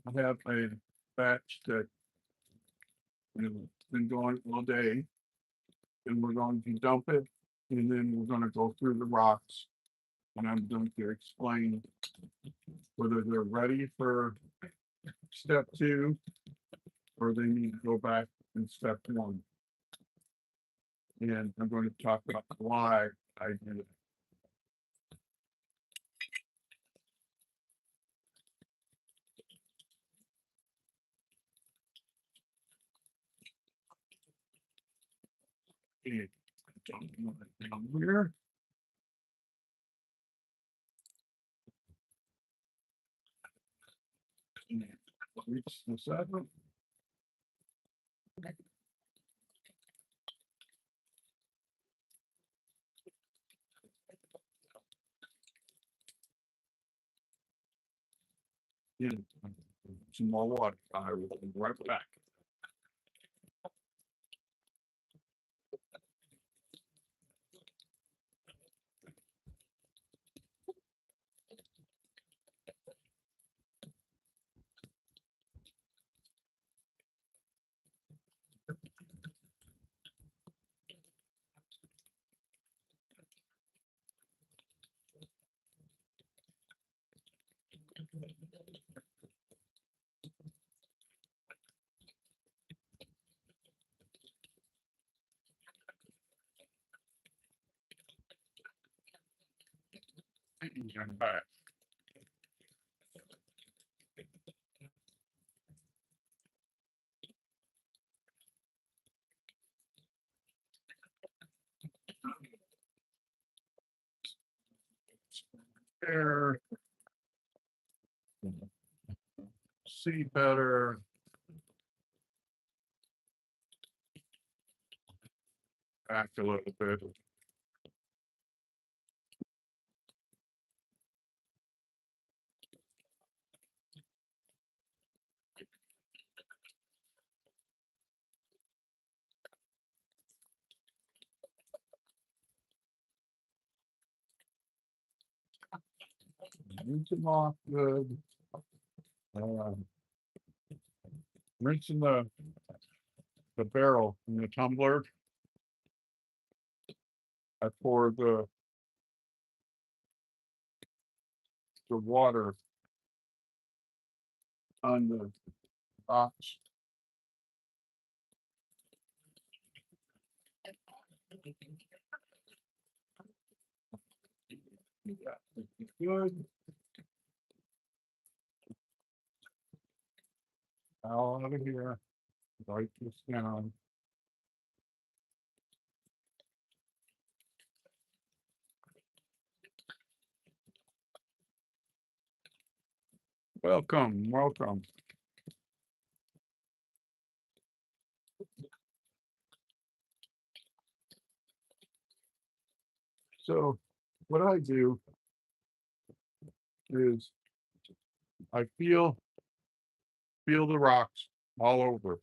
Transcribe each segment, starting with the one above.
I have a batch that been going all day, and we're going to dump it, and then we're going to go through the rocks, and I'm going to explain whether they're ready for step two or they need to go back in step one. And I'm going to talk about why I did it. And down here. Reach the seven. And some more water. I will be right back. And I'm back. There. See better. Back a little bit. Rinse them off good. Uh, rinsing the barrel in the tumbler. I pour the water on the box. Yeah, good. Out of here. Write this down. Welcome, welcome. So what I do is I feel the rocks all over.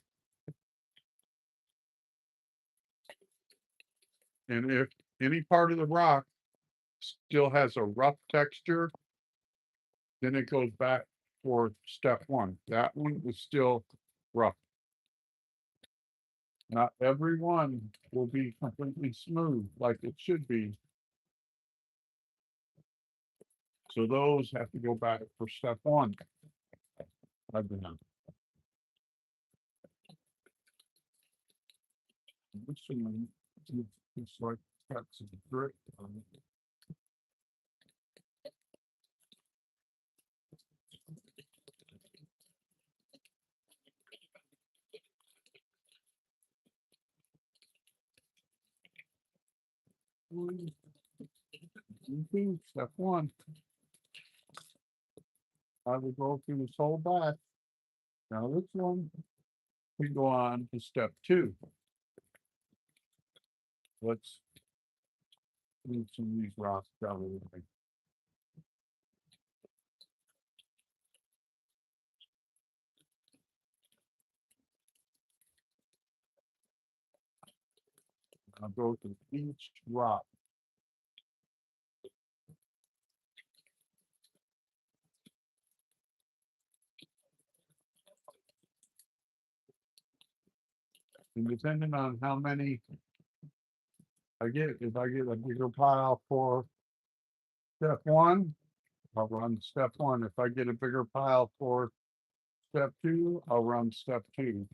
And if any part of the rock still has a rough texture, then it goes back for step one. That one is still rough. Not every one will be completely smooth like it should be. So those have to go back for step one. I've been this one it's like got some grit on it. Step one. I will go through this whole batch. Now this one, we go on to step two. Let's move some of these rocks down a little bit. I'll go to each rock. And depending on how many I get, if I get a bigger pile for step one, I'll run step one. If I get a bigger pile for step two, I'll run step two.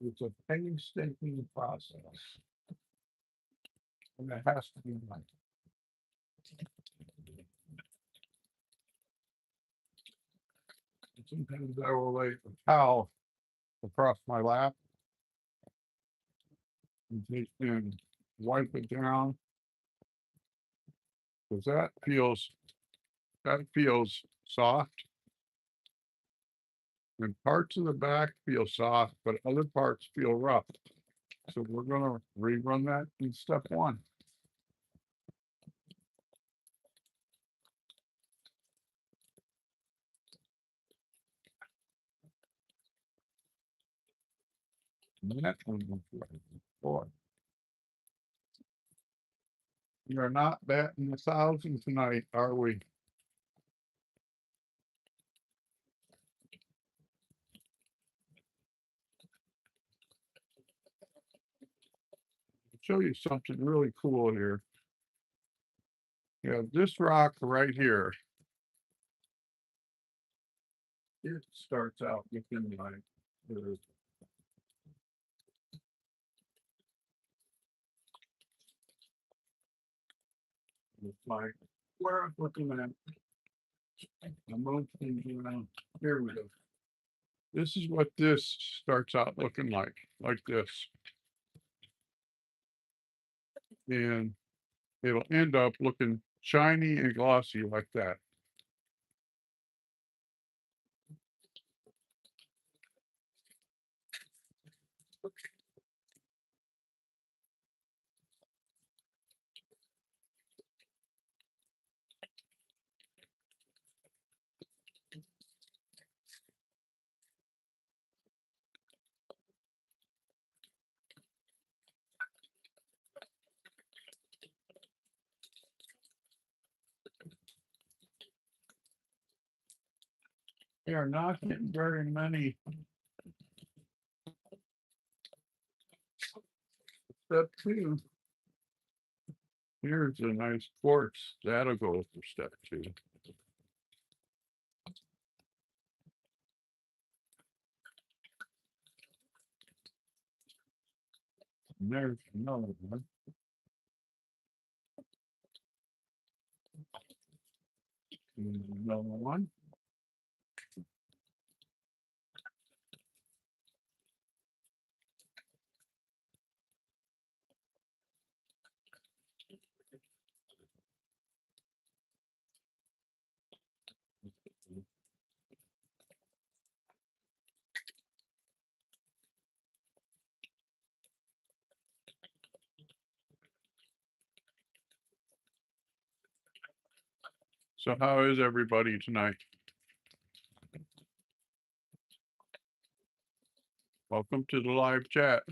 It's a painstaking process. And it has to be right. Sometimes I will lay a towel across my lap and wipe it down. Because that feels soft. And parts of the back feel soft, but other parts feel rough. So we're gonna rerun that in step one. And that one was right. Boy. We are not batting 1,000 tonight, are we? I'll show you something really cool here. You have this rock right here. It starts out within like like where I'm looking at. I'm looking around. Here we go. This is what this starts out looking like this. And it'll end up looking shiny and glossy like that. They are not getting very many. Step two. Here's a nice quartz. That'll go for step two. And there's another one. And another one. So how is everybody tonight? Welcome to the live chat.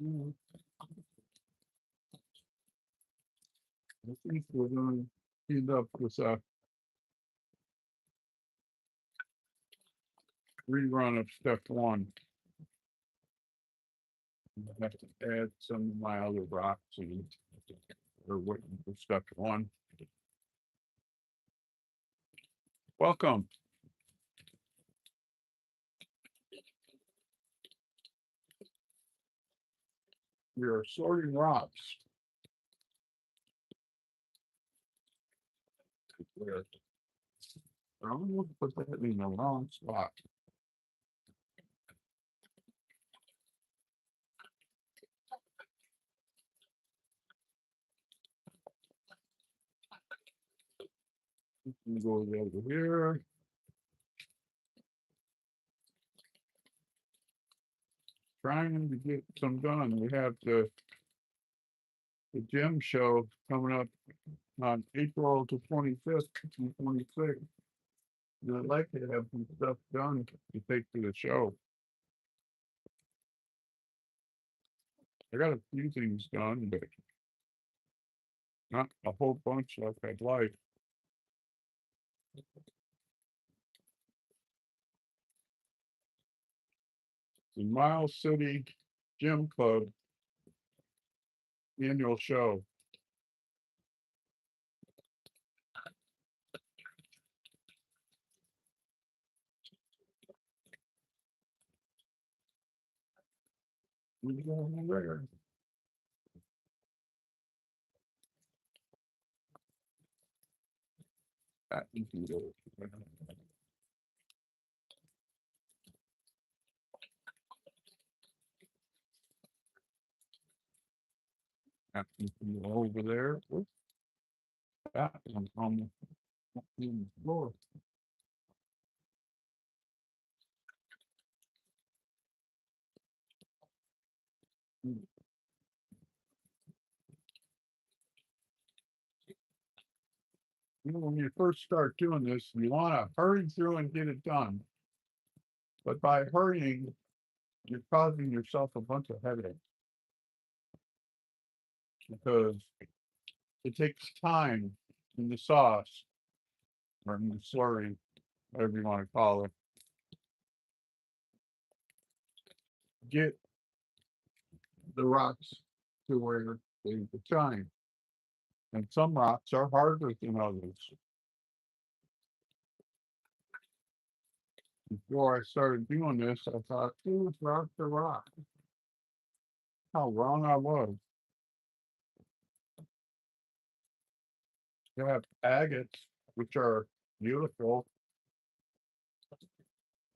I think we're going to end up with a rerun of step one. I have to add some of my other rocks and we're waiting for step one. Welcome. We are sorting rocks. I'm gonna put that in the wrong spot. Go over here. Trying to get some done. We have the gym show coming up on April the 25th and 26th. And I'd like to have some stuff done to take to the show. I got a few things done, but not a whole bunch like I'd like. The Miles City Gym Club annual show. We're going there. That is good. That is over there. Oops, that one's on the floor. You know, when you first start doing this, you want to hurry through and get it done. But by hurrying, you're causing yourself a bunch of headaches because it takes time in the sauce or in the slurry, whatever you want to call it. Get the rocks to where they shine. And some rocks are harder than others. Before I started doing this, I thought, these rocks are rocks. How wrong I was. You have agates, which are beautiful,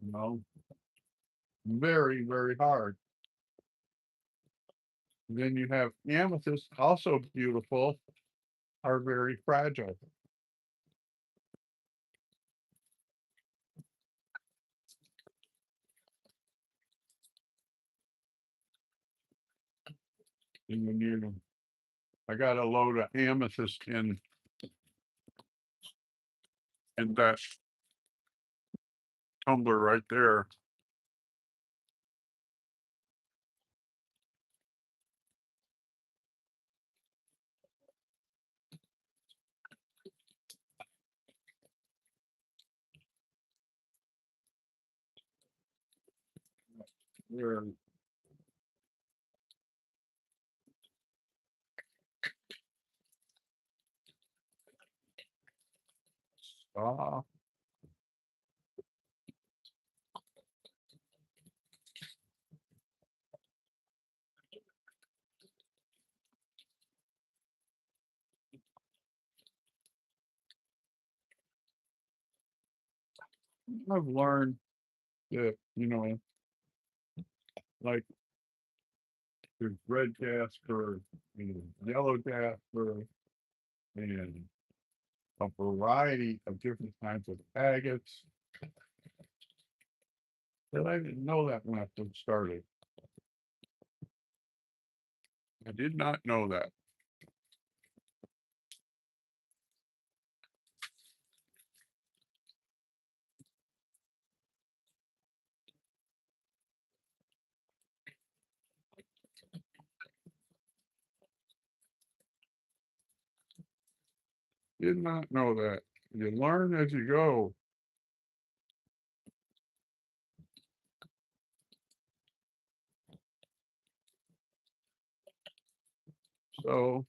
you know, very, very hard. And then you have amethyst, also beautiful, are very fragile. And when you, I got a load of amethyst in that tumbler right there. Where ah, I've learned that, you know, like there's red jasper and yellow jasper and a variety of different kinds of agates that I didn't know that when I first started. I did not know that. Did not know that. You learn as you go. So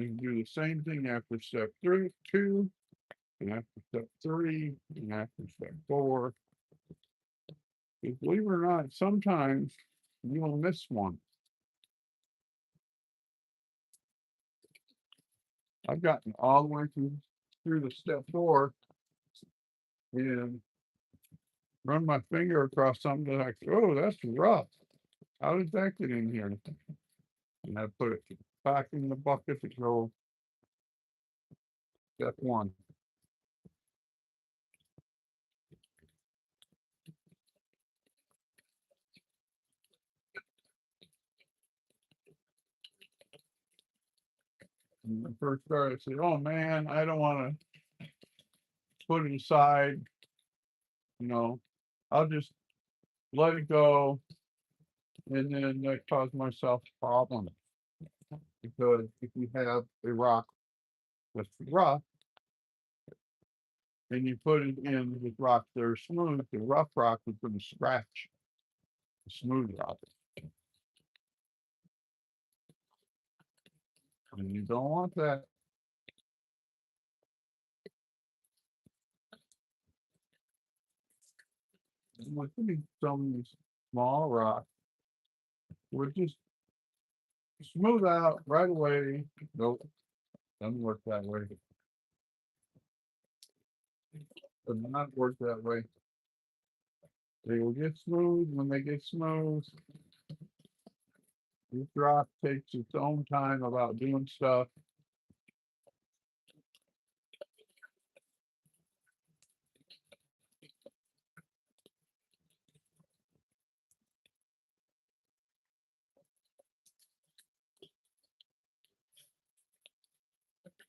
And do the same thing after step 2, and after step 3, and after step 4. Because believe it or not, sometimes you will miss one. I've gotten all the way through the step 4 and run my finger across something like, oh, that's rough. How did that get in here? And I put it back in the bucket to go step 1. When I first started, I said, oh man, I don't want to put it aside. You know, I'll just let it go. And then that caused myself problems. Because if you have a rock that's rough and you put it in with rocks that are smooth, the rough rock is going to scratch the smooth rock. And you don't want that. With some small rock, would just smooth out right away. Nope, doesn't work that way. Does not work that way. They will get smooth. When they get smooth, this rock takes its own time about doing stuff.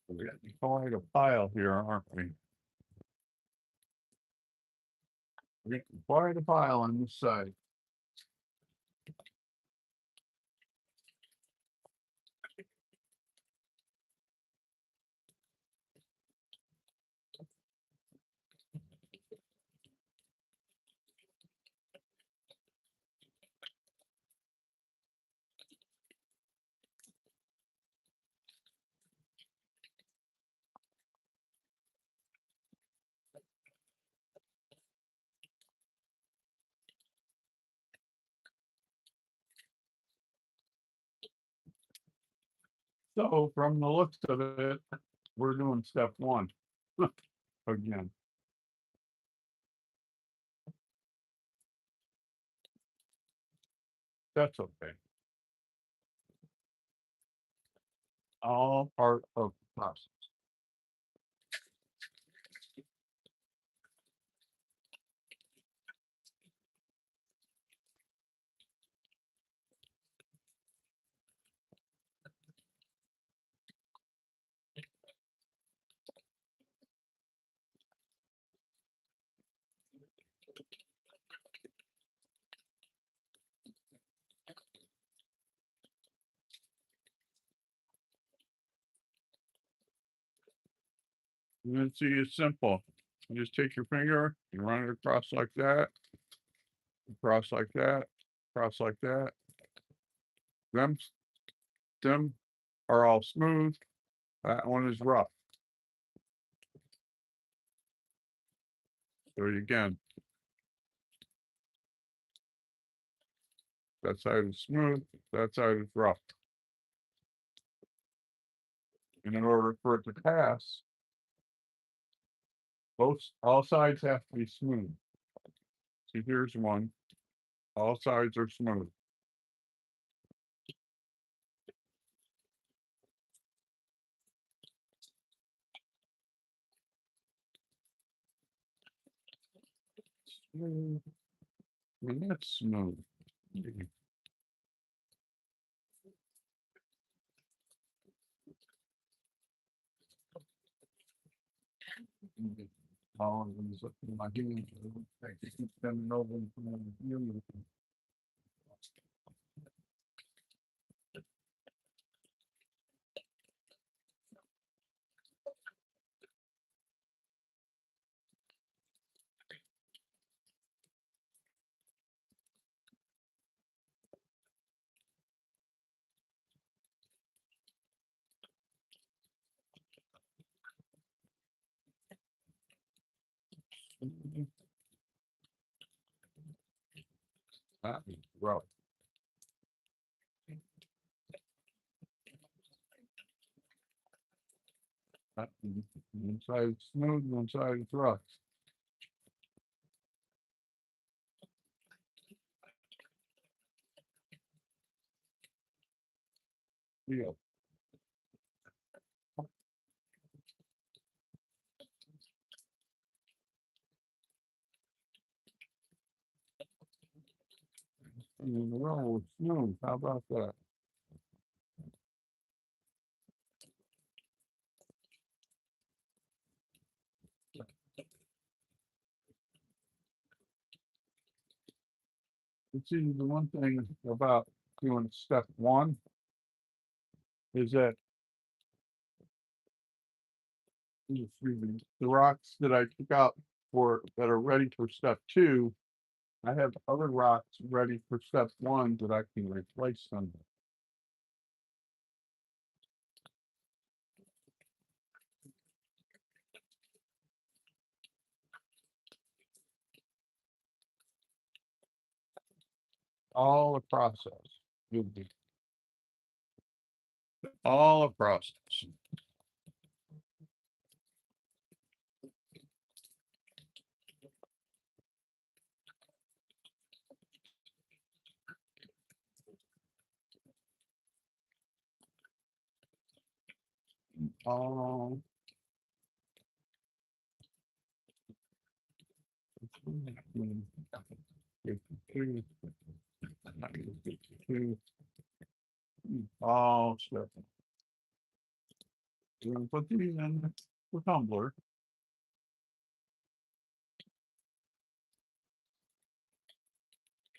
We're getting quite a pile here, aren't we? We're getting quite a pile on this side. So from the looks of it, we're doing step 1 again. That's okay. All part of the process. And then see, it's simple. You just take your finger, you run it across like that, across like that, across like that. Them, them are all smooth. That one is rough. So again, that side is smooth, that side is rough. And in order for it to pass, all sides have to be smooth. See, here's one. All sides are smooth. Smooth. And that's smooth. All of these up in my hands. I keep bending over and coming. That is rough. One side is smooth, one side is rough. Yeah. And the roll is smooth. How about that? You see, the one thing about doing step one is that excuse me, the rocks that I took out for that are ready for step two, I have other rocks ready for step one that I can replace them. All a process. You'll be all a process. All. All stuff. We're gonna put these in the tumbler.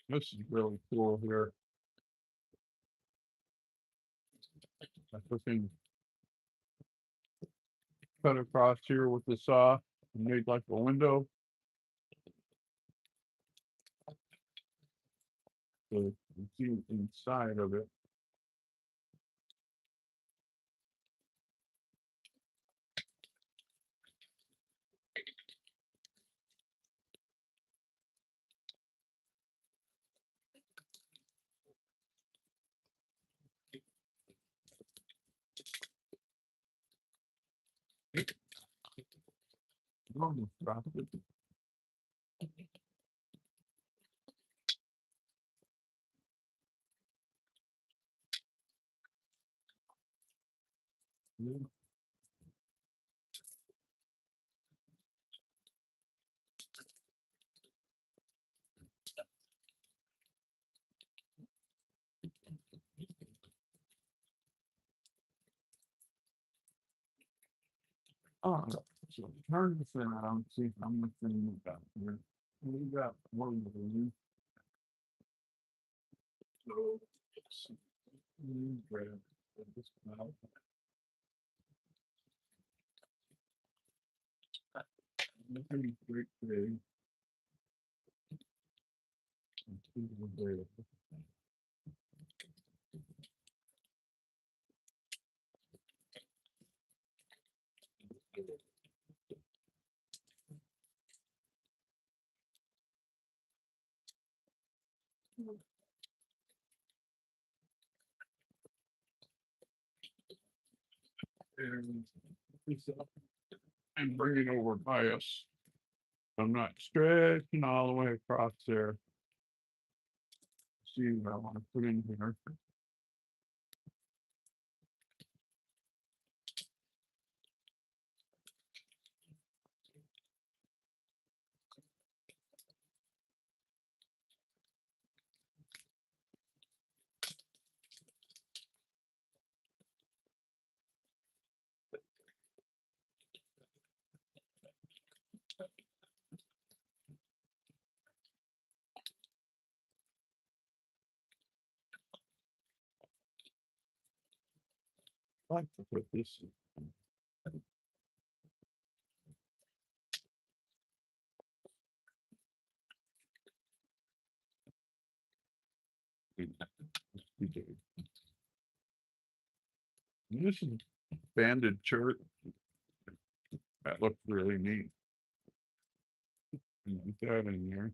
This is really cool here. I can cut across here with the saw and made like a window. So you see inside of it. Almost dropped it. Yeah. Oh, so turn this around, see how much we got here. We got one of these. So grab this out. Pretty great today. And this up and bring it over by us. I'm not stretching all the way across there. See what I want to put in here. I like to put this in. This is banded shirt. That looks really neat. Get that in there.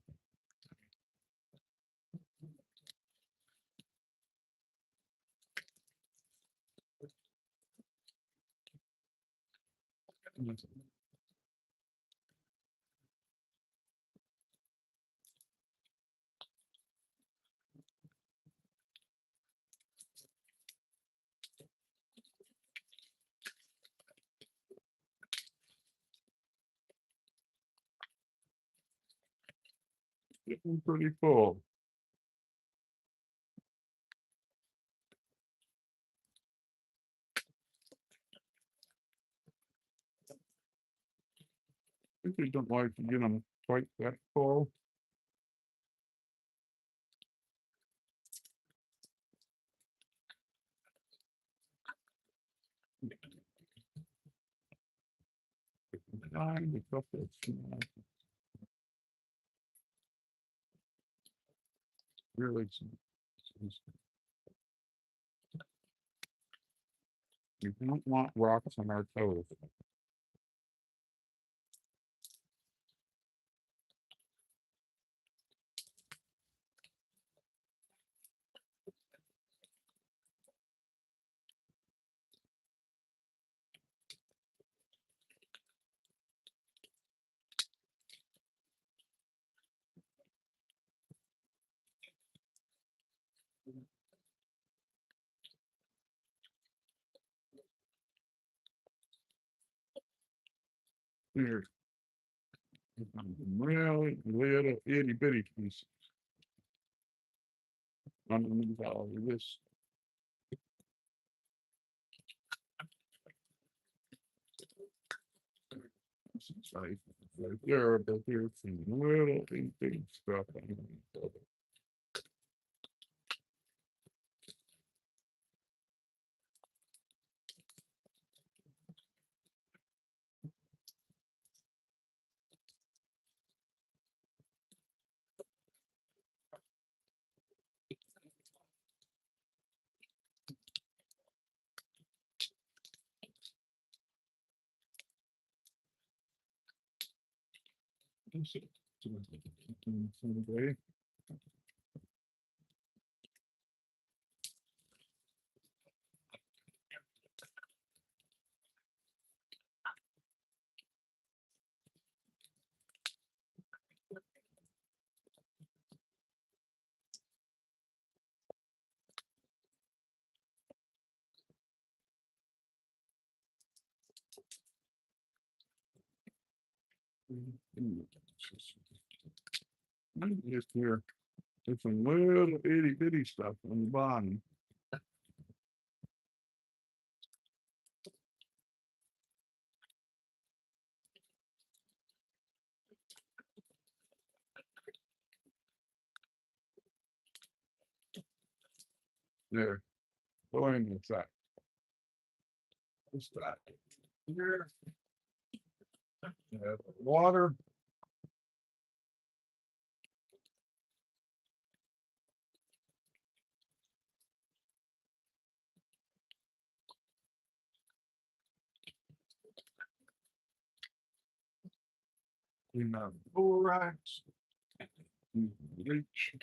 Getting pretty full. I usually don't like to get them quite that full. Find a couple of small, really you don't want rocks on our toes. Here, really little itty bitty pieces underneath all of this. It's like right there, but there's some little itty bitty stuff underneath of it. That's it. Someday. Just here, there's some little itty bitty stuff on the bottom. There, go in with that. What's that? Here. Yeah, water. Clean out the borax. Bleach.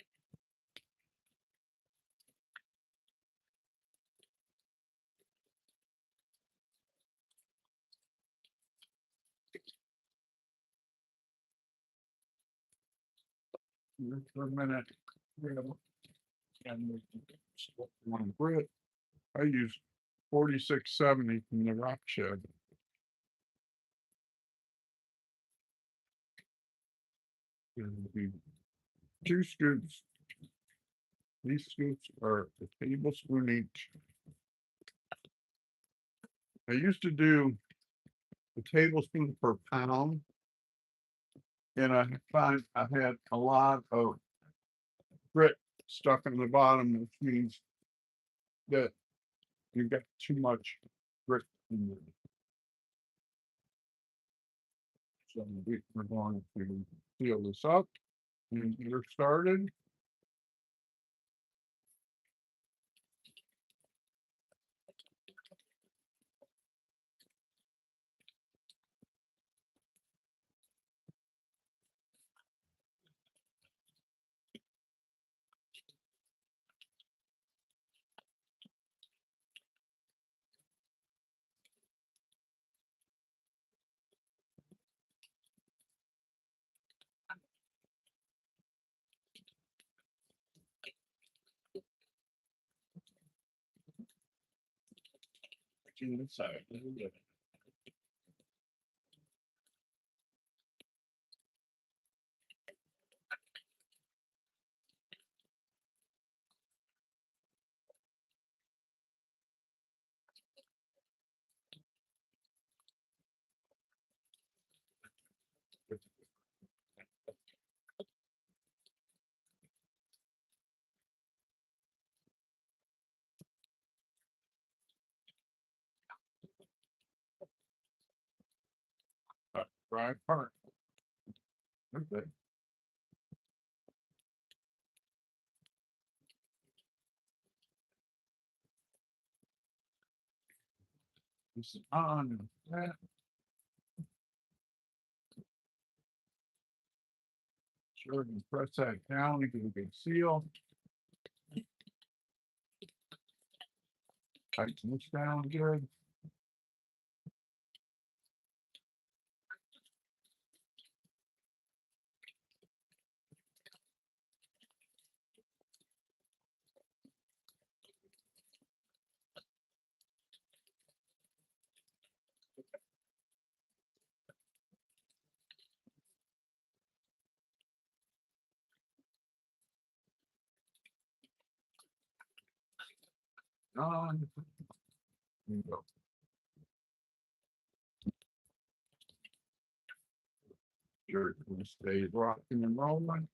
For a minute. And one grit. I use 4670 from the rock shed. It'll be 2 scoops. These scoops are a tablespoon each. I used to do a tablespoon per pound, and I find I had a lot of grit stuck in the bottom, which means that you got too much grit in there. So we're going to seal this up and get her started. inside. Right part. Okay. This is on and that. Sure, and press that down to get a good seal. Tighten this down good. On. There you go. Sure, it's gonna stay rocking and rolling.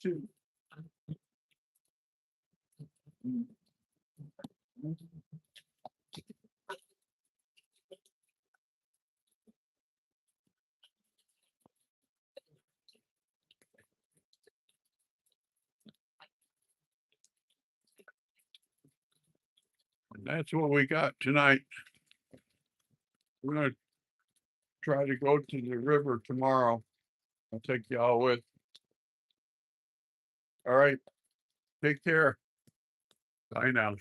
Two. And that's what we got tonight. We're gonna try to go to the river tomorrow. I'll take y'all with. All right. Take care. Bye now.